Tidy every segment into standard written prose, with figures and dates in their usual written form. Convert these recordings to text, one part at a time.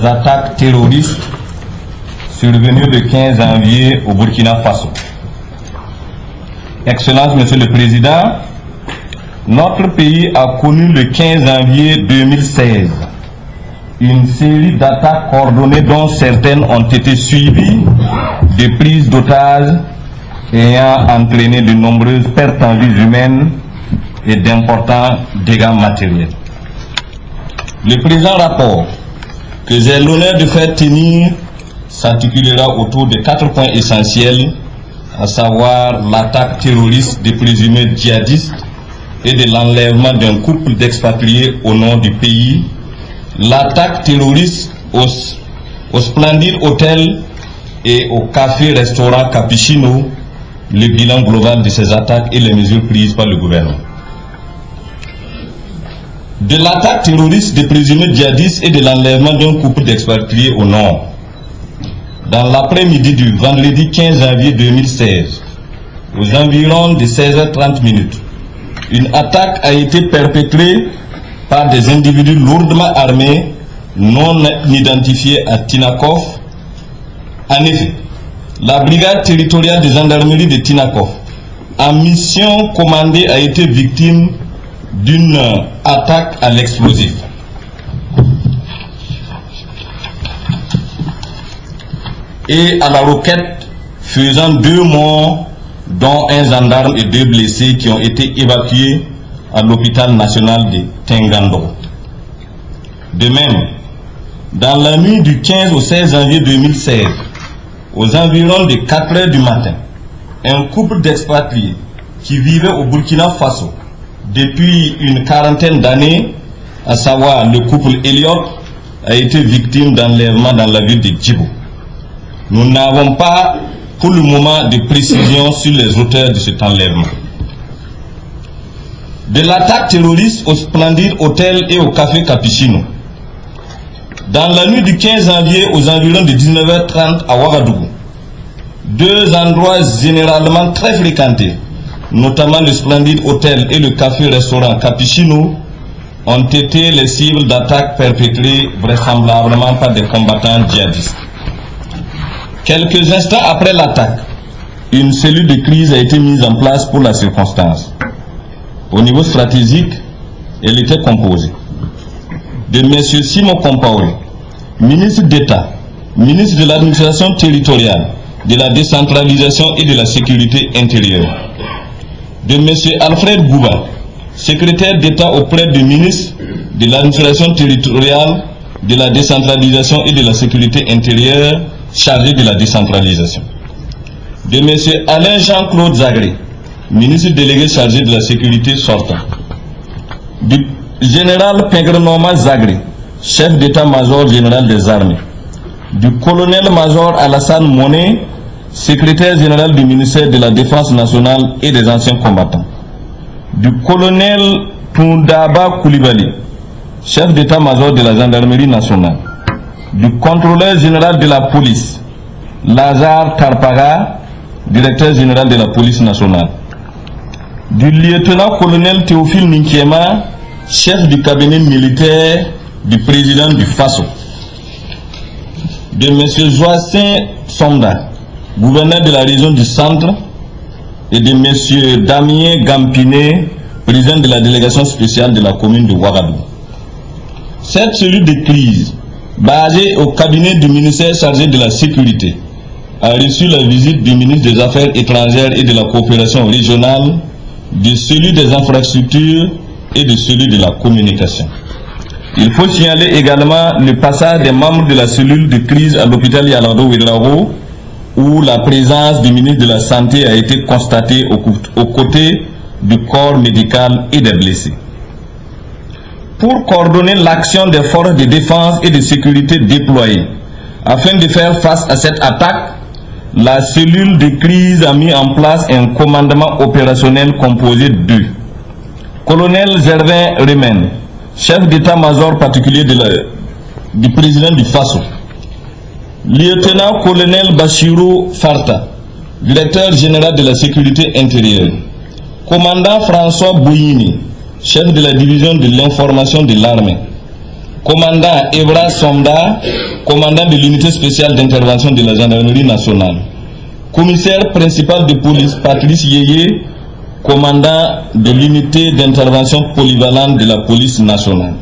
Attaques terroristes survenues le 15 janvier au Burkina Faso. Excellence, Monsieur le Président, notre pays a connu le 15 janvier 2016 une série d'attaques coordonnées dont certaines ont été suivies de prises d'otages ayant entraîné de nombreuses pertes en vies humaines et d'importants dégâts matériels. Le présent rapport que j'ai l'honneur de faire tenir s'articulera autour de 4 points essentiels, à savoir l'attaque terroriste des présumés djihadistes et de l'enlèvement d'un couple d'expatriés au nord du pays, l'attaque terroriste au Splendid Hotel et au café-restaurant Capuchino, le bilan global de ces attaques et les mesures prises par le gouvernement. De l'attaque terroriste des présumés djihadistes et de l'enlèvement d'un couple d'expatriés au nord. Dans l'après-midi du vendredi 15 janvier 2016, aux environs de 16h30, une attaque a été perpétrée par des individus lourdement armés non identifiés à Tinakov. En effet, la brigade territoriale de gendarmerie de Tinakov, en mission commandée, a été victime d'une attaque à l'explosif. Et à la roquette, faisant 2 morts, dont un gendarme et 2 blessés qui ont été évacués à l'hôpital national de Tengando. De même, dans la nuit du 15 au 16 janvier 2016, aux environs de 4 h du matin, un couple d'expatriés qui vivait au Burkina Faso depuis une quarantaine d'années, à savoir le couple Elliott, a été victime d'enlèvement dans la ville de Djibo. Nous n'avons pas pour le moment de précision sur les auteurs de cet enlèvement. De l'attaque terroriste au Splendid Hotel et au café Capuchino. Dans la nuit du 15 janvier aux environs de 19h30 à Ouagadougou, 2 endroits généralement très fréquentés, notamment le Splendid Hotel et le café-restaurant Capuchino, ont été les cibles d'attaques perpétrées vraisemblablement par des combattants djihadistes. Quelques instants après l'attaque, une cellule de crise a été mise en place pour la circonstance. Au niveau stratégique, elle était composée de M. Simon Compaoré, ministre d'État, ministre de l'administration territoriale, de la décentralisation et de la sécurité intérieure, de M. Alfred Gouba, secrétaire d'État auprès du ministre de l'administration territoriale, de la décentralisation et de la sécurité intérieure, chargé de la décentralisation, de M. Alain Jean-Claude Zagré, ministre délégué chargé de la sécurité sortant, du général Pengrenoma Zagré, chef d'état-major général des armées, du colonel-major Alassane Moné, secrétaire général du ministère de la Défense nationale et des anciens combattants, du colonel Toundaba Koulibaly, chef d'état-major de la gendarmerie nationale, du contrôleur général de la police, Lazare Tarpaga, directeur général de la police nationale, du lieutenant-colonel Théophile Ninkiema, chef du cabinet militaire du président du Faso, de M. Joacin Sonda, gouverneur de la région du Centre, et de M. Damien Gampiné, président de la délégation spéciale de la commune de Ouagadougou. Cette cellule de crise, basée au cabinet du ministère chargé de la sécurité, a reçu la visite du ministre des Affaires étrangères et de la coopération régionale, de celui des infrastructures et de celui de la communication. Il faut signaler également le passage des membres de la cellule de crise à l'hôpital Yalardo Ouedraogo, où la présence du ministre de la Santé a été constatée aux côtés du corps médical et des blessés. Pour coordonner l'action des forces de défense et de sécurité déployées, afin de faire face à cette attaque, la cellule de crise a mis en place un commandement opérationnel composé de colonel Gervin Remen, chef d'état-major particulier du président du Faso, lieutenant-colonel Bachirou Farta, directeur général de la sécurité intérieure, commandant François Bouyini, chef de la division de l'information de l'armée, commandant Evra Somda, commandant de l'unité spéciale d'intervention de la gendarmerie nationale, commissaire principal de police Patrice Yeye, commandant de l'unité d'intervention polyvalente de la police nationale.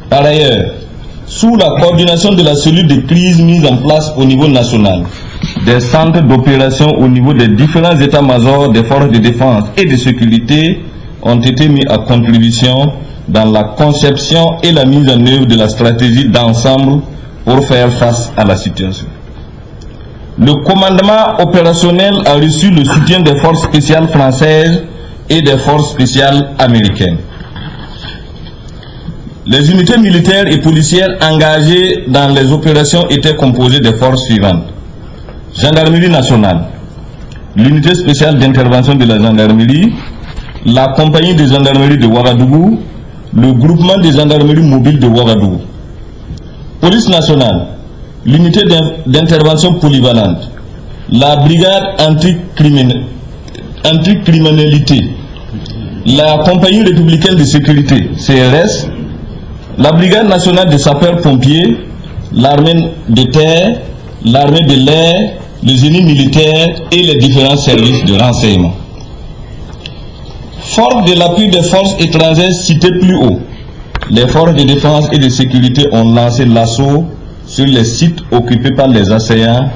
Par ailleurs, sous la coordination de la cellule de crise mise en place au niveau national, des centres d'opération au niveau des différents états-majors des forces de défense et de sécurité ont été mis à contribution dans la conception et la mise en œuvre de la stratégie d'ensemble pour faire face à la situation. Le commandement opérationnel a reçu le soutien des forces spéciales françaises et des forces spéciales américaines. Les unités militaires et policières engagées dans les opérations étaient composées des forces suivantes. Gendarmerie nationale, l'unité spéciale d'intervention de la gendarmerie, la compagnie de gendarmerie de Ouagadougou, le groupement des gendarmeries mobiles de Ouagadougou. Police nationale, l'unité d'intervention polyvalente, la brigade anticriminalité, la compagnie républicaine de sécurité, CRS, la brigade nationale de sapeurs-pompiers, l'armée de terre, l'armée de l'air, le génie militaire et les différents services de renseignement. Fort de l'appui des forces étrangères citées plus haut, les forces de défense et de sécurité ont lancé l'assaut sur les sites occupés par les assaillants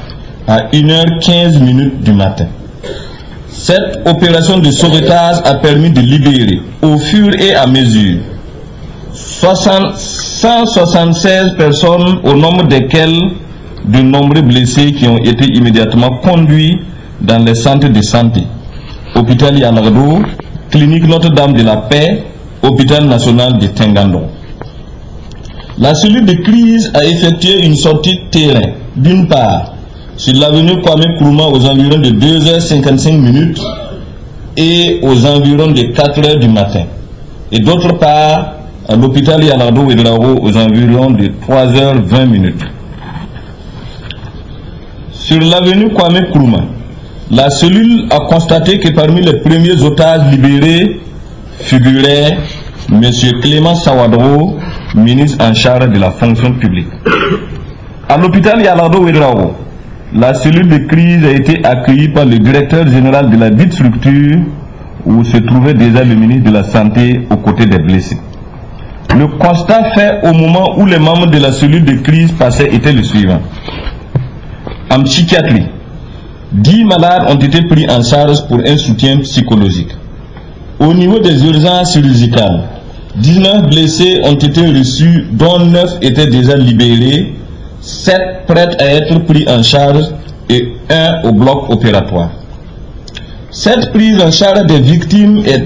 à 1h15 du matin. Cette opération de sauvetage a permis de libérer, au fur et à mesure, 176 personnes, au nombre desquelles de nombreux blessés qui ont été immédiatement conduits dans les centres de santé. Hôpital Yalardo, Clinique Notre-Dame de la Paix, Hôpital National de Tengandon. La cellule de crise a effectué une sortie terrain, d'une part, sur l'avenue Kwame Nkrumah aux environs de 2h55 et aux environs de 4h du matin. Et d'autre part, à l'hôpital Yalardo Ouedraogo aux environs de 3h20. Sur l'avenue Kwame Nkrumah, la cellule a constaté que parmi les premiers otages libérés figurait M. Clément Sawadro, ministre en charge de la fonction publique. À l'hôpital Yalardo Ouedraogo, la cellule de crise a été accueillie par le directeur général de la dite structure où se trouvait déjà le ministre de la Santé aux côtés des blessés. Le constat fait au moment où les membres de la cellule de crise passaient était le suivant. En psychiatrie, 10 malades ont été pris en charge pour un soutien psychologique. Au niveau des urgences chirurgicales, 19 blessés ont été reçus, dont 9 étaient déjà libérés, 7 prêts à être pris en charge et 1 au bloc opératoire. Cette prise en charge des victimes est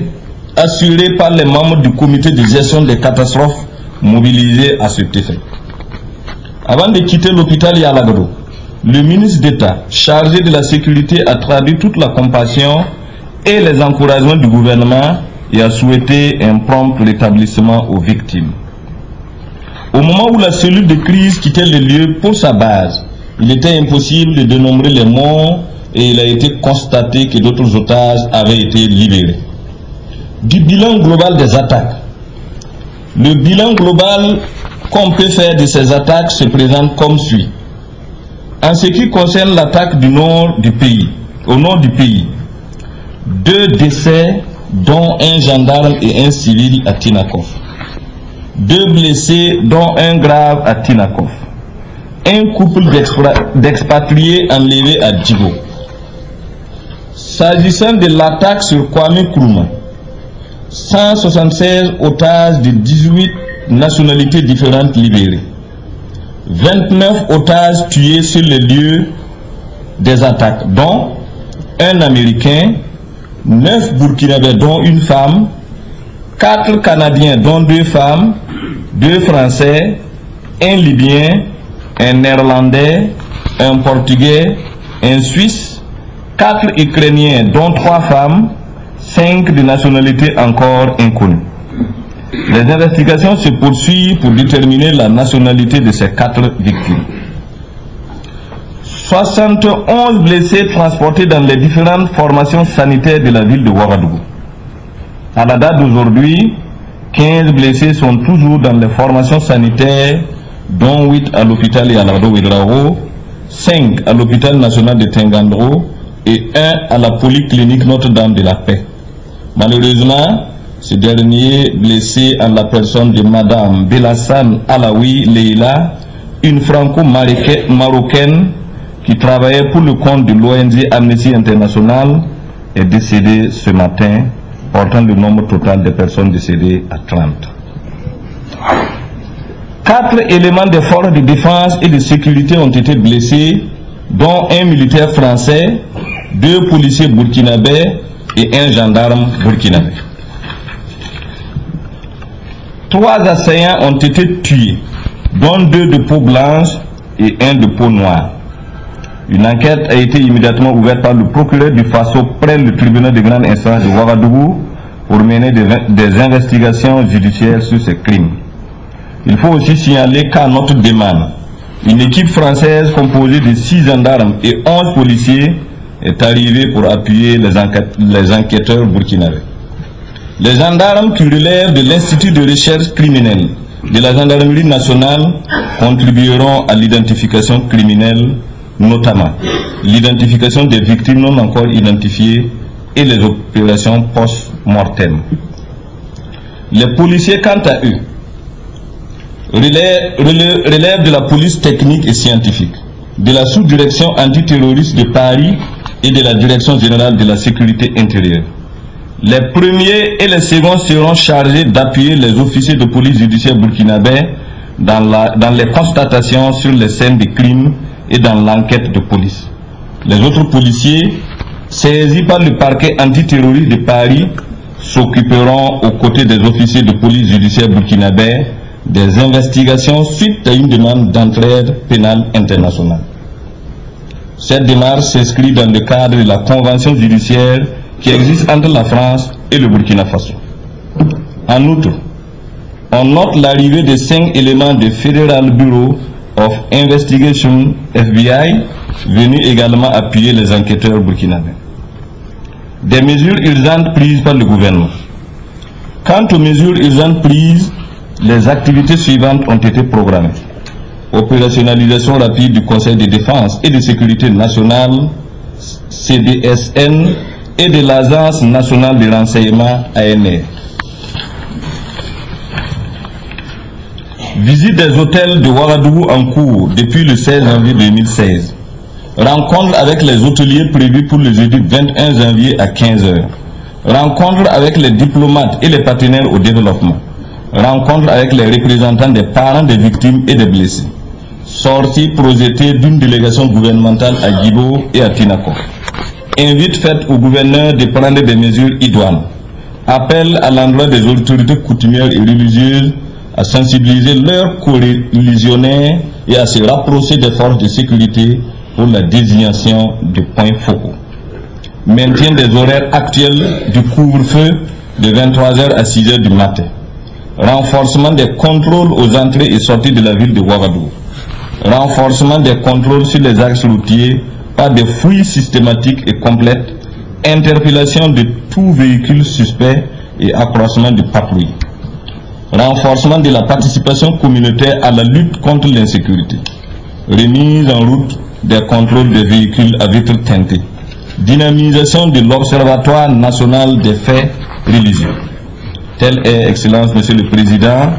assurée par les membres du comité de gestion des catastrophes mobilisés à cet effet. Avant de quitter l'hôpital Yalardo, le ministre d'État chargé de la sécurité a traduit toute la compassion et les encouragements du gouvernement et a souhaité un prompt rétablissement aux victimes. Au moment où la cellule de crise quittait le lieu pour sa base, il était impossible de dénombrer les morts et il a été constaté que d'autres otages avaient été libérés. Du bilan global des attaques. Le bilan global qu'on peut faire de ces attaques se présente comme suit. En ce qui concerne l'attaque du nord du pays, au nord du pays, 2 décès, dont un gendarme et un civil à Tinakov. 2 blessés, dont un grave à Tinakov. Un couple d'expatriés enlevés à Djibo. S'agissant de l'attaque sur Kwame Nkrumah, 176 otages de 18 nationalités différentes libérés. 29 otages tués sur les lieux des attaques, dont un Américain, 9 Burkinabés dont une femme, 4 Canadiens dont 2 femmes, 2 Français, un Libyen, un Néerlandais, un Portugais, un Suisse, 4 Ukrainiens dont 3 femmes, 5 de nationalités encore inconnues. Les investigations se poursuivent pour déterminer la nationalité de ces 4 victimes. 71 blessés transportés dans les différentes formations sanitaires de la ville de Ouagadougou. À la date d'aujourd'hui, 15 blessés sont toujours dans les formations sanitaires, dont 8 à l'hôpital Yalardo Ouedraogo, 5 à l'hôpital national de Tengandro et 1 à la polyclinique Notre-Dame de la Paix. Malheureusement, ce dernier blessé en la personne de Madame Belassan Alaoui Leila, une franco-marocaine qui travaillait pour le compte de l'ONG Amnesty International, est décédé ce matin, portant le nombre total de personnes décédées à 30. 4 éléments des forces de défense et de sécurité ont été blessés, dont un militaire français, 2 policiers burkinabés et un gendarme burkinabé. 3 assaillants ont été tués, dont 2 de peau blanche et 1 de peau noire. Une enquête a été immédiatement ouverte par le procureur du Faso près le tribunal de grande instance de Ouagadougou pour mener des investigations judiciaires sur ces crimes. Il faut aussi signaler qu'à notre demande, une équipe française composée de 6 gendarmes et 11 policiers est arrivée pour appuyer les enquêteurs burkinabés. Les gendarmes qui relèvent de l'Institut de recherche criminelle de la gendarmerie nationale contribueront à l'identification criminelle, notamment l'identification des victimes non encore identifiées et les opérations post-mortem. Les policiers, quant à eux, relèvent de la police technique et scientifique, de la sous-direction antiterroriste de Paris et de la direction générale de la sécurité intérieure. Les premiers et les seconds seront chargés d'appuyer les officiers de police judiciaire burkinabés dans les constatations sur les scènes de crimes et dans l'enquête de police. Les autres policiers, saisis par le parquet antiterroriste de Paris, s'occuperont aux côtés des officiers de police judiciaire burkinabés des investigations suite à une demande d'entraide pénale internationale. Cette démarche s'inscrit dans le cadre de la convention judiciaire qui existe entre la France et le Burkina Faso. En outre, on note l'arrivée de 5 éléments du Federal Bureau of Investigation, FBI, venus également appuyer les enquêteurs burkinabés. Des mesures urgentes prises par le gouvernement. Quant aux mesures urgentes prises, les activités suivantes ont été programmées. Opérationnalisation rapide du Conseil de défense et de sécurité nationale, CDSN, et de l'Agence nationale de renseignement, ANR. Visite des hôtels de Ouagadougou en cours depuis le 16 janvier 2016. Rencontre avec les hôteliers prévus pour le jeudi 21 janvier à 15 h. Rencontre avec les diplomates et les partenaires au développement. Rencontre avec les représentants des parents des victimes et des blessés. Sortie projetée d'une délégation gouvernementale à Guibo et à Tinako. Invite faite au gouverneur de prendre des mesures idoines. Appel à l'endroit des autorités coutumières et religieuses à sensibiliser leurs coreligionnaires et à se rapprocher des forces de sécurité pour la désignation de points focaux. Maintien des horaires actuels du couvre-feu de 23 h à 6 h du matin. Renforcement des contrôles aux entrées et sorties de la ville de Ouagadougou. Renforcement des contrôles sur les axes routiers par des fouilles systématiques et complètes, interpellation de tout véhicule suspect et accroissement de patrouilles. Renforcement de la participation communautaire à la lutte contre l'insécurité. Remise en route des contrôles des véhicules à vitres teintées. Dynamisation de l'Observatoire national des faits religieux. Telle est, Excellence, Monsieur le Président,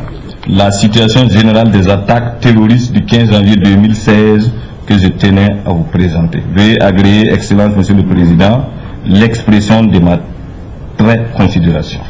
la situation générale des attaques terroristes du 15 janvier 2016 que je tenais à vous présenter. Veuillez agréer, Excellence, Monsieur le Président, l'expression de ma très considération.